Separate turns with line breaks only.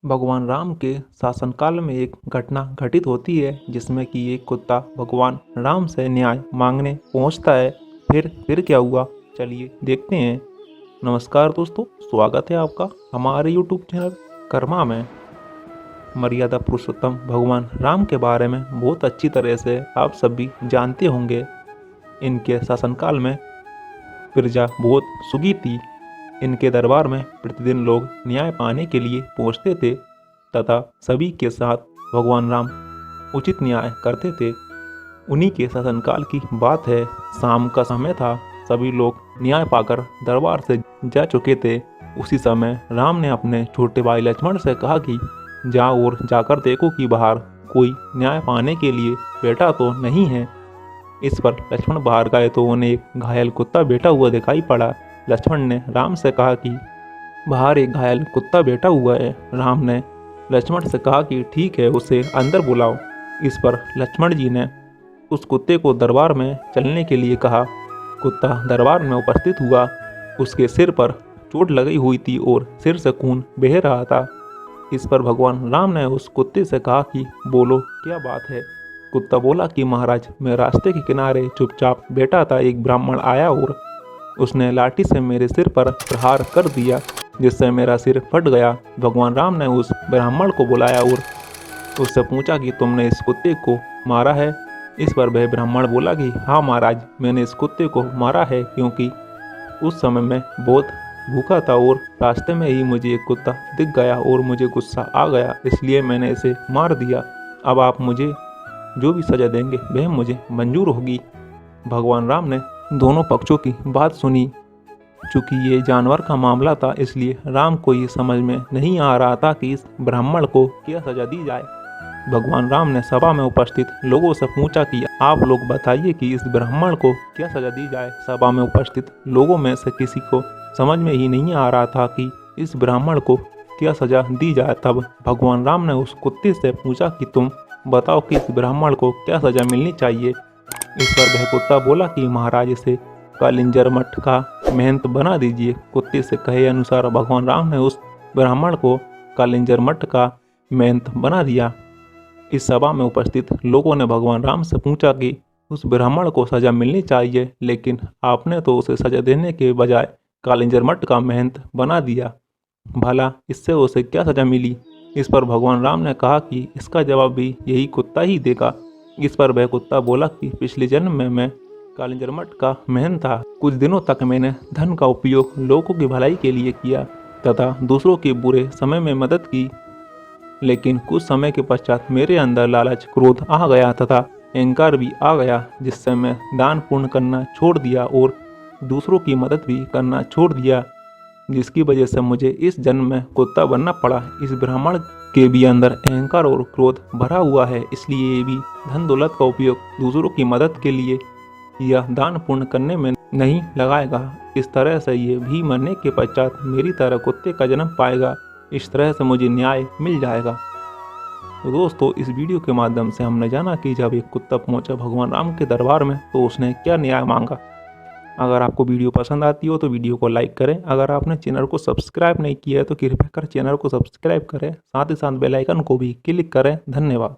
भगवान राम के शासनकाल में एक घटना घटित होती है जिसमें कि एक कुत्ता भगवान राम से न्याय मांगने पहुंचता है। फिर क्या हुआ, चलिए देखते हैं। नमस्कार दोस्तों, स्वागत है आपका हमारे यूट्यूब चैनल कर्मा में। मर्यादा पुरुषोत्तम भगवान राम के बारे में बहुत अच्छी तरह से आप सभी जानते होंगे। इनके शासनकाल में प्रजा बहुत सुखी थी। इनके दरबार में प्रतिदिन लोग न्याय पाने के लिए पहुंचते थे तथा सभी के साथ भगवान राम उचित न्याय करते थे। उन्हीं के शासनकाल की बात है। शाम का समय था, सभी लोग न्याय पाकर दरबार से जा चुके थे। उसी समय राम ने अपने छोटे भाई लक्ष्मण से कहा कि जाओ और जाकर देखो कि बाहर कोई न्याय पाने के लिए बैठा तो नहीं है। इस पर लक्ष्मण बाहर गए तो उन्हें एक घायल कुत्ता बैठा हुआ दिखाई पड़ा। लक्ष्मण ने राम से कहा कि बाहर एक घायल कुत्ता बैठा हुआ है। राम ने लक्ष्मण से कहा कि ठीक है, उसे अंदर बुलाओ। इस पर लक्ष्मण जी ने उस कुत्ते को दरबार में चलने के लिए कहा। कुत्ता दरबार में उपस्थित हुआ। उसके सिर पर चोट लगी हुई थी और सिर से खून बह रहा था। इस पर भगवान राम ने उस कुत्ते से कहा कि बोलो, क्या बात है। कुत्ता बोला कि महाराज, मैं रास्ते के किनारे चुपचाप बैठा था, एक ब्राह्मण आया और उसने लाठी से मेरे सिर पर प्रहार कर दिया, जिससे मेरा सिर फट गया। भगवान राम ने उस ब्राह्मण को बुलाया और उससे पूछा कि तुमने इस कुत्ते को मारा है। इस पर वह ब्राह्मण बोला कि हाँ महाराज, मैंने इस कुत्ते को मारा है, क्योंकि उस समय मैं बहुत भूखा था और रास्ते में ही मुझे एक कुत्ता दिख गया और मुझे गुस्सा आ गया, इसलिए मैंने इसे मार दिया। अब आप मुझे जो भी सजा देंगे वह मुझे मंजूर होगी। भगवान राम ने दोनों पक्षों की बात सुनी। चूंकि ये जानवर का मामला था, इसलिए राम को ये समझ में नहीं आ रहा था कि इस ब्राह्मण को क्या सजा दी जाए। भगवान राम ने सभा में उपस्थित लोगों से पूछा कि आप लोग बताइए कि इस ब्राह्मण को क्या सजा दी जाए। सभा में उपस्थित लोगों में से किसी को समझ में ही नहीं आ रहा था कि इस ब्राह्मण को क्या सजा दी जाए। तब भगवान राम ने उस कुत्ते से पूछा कि तुम बताओ कि इस ब्राह्मण को क्या सजा मिलनी चाहिए। इस पर वह कुत्ता बोला कि महाराज, इसे कालिंजर मठ का महंत बना दीजिए। कुत्ते से कहे अनुसार भगवान राम ने उस ब्राह्मण को कालिंजर मठ का महंत बना दिया। इस सभा में उपस्थित लोगों ने भगवान राम से पूछा कि उस ब्राह्मण को सजा मिलनी चाहिए, लेकिन आपने तो उसे सजा देने के बजाय कालिंजर मठ का महंत बना दिया। भला इससे उसे क्या सजा मिली। इस पर भगवान राम ने कहा कि इसका जवाब भी यही कुत्ता ही देगा। इस पर वह कुत्ता बोला कि पिछले जन्म में मैं कालिंजर मठ का महंत था। कुछ दिनों तक मैंने धन का उपयोग लोगों की भलाई के लिए किया तथा दूसरों के बुरे समय में मदद की, लेकिन कुछ समय के पश्चात मेरे अंदर लालच, क्रोध आ गया तथा अहंकार भी आ गया, जिससे मैं दान पुण्य करना छोड़ दिया और दूसरों की मदद भी करना छोड़ दिया, जिसकी वजह से मुझे इस जन्म में कुत्ता बनना पड़ा। इस ब्राह्मण के भी अंदर अहंकार और क्रोध भरा हुआ है, इसलिए ये भी धन दौलत का उपयोग दूसरों की मदद के लिए या दान पुण्य करने में नहीं लगाएगा। इस तरह से ये भी मरने के पश्चात मेरी तरह कुत्ते का जन्म पाएगा। इस तरह से मुझे न्याय मिल जाएगा। तो दोस्तों, इस वीडियो के माध्यम से हमने जाना कि जब एक कुत्ता पहुंचा भगवान राम के दरबार में तो उसने क्या न्याय मांगा। अगर आपको वीडियो पसंद आती हो तो वीडियो को लाइक करें। अगर आपने चैनल को सब्सक्राइब नहीं किया है तो कृपया कर चैनल को सब्सक्राइब करें, साथ ही साथ बेल आइकन को भी क्लिक करें। धन्यवाद।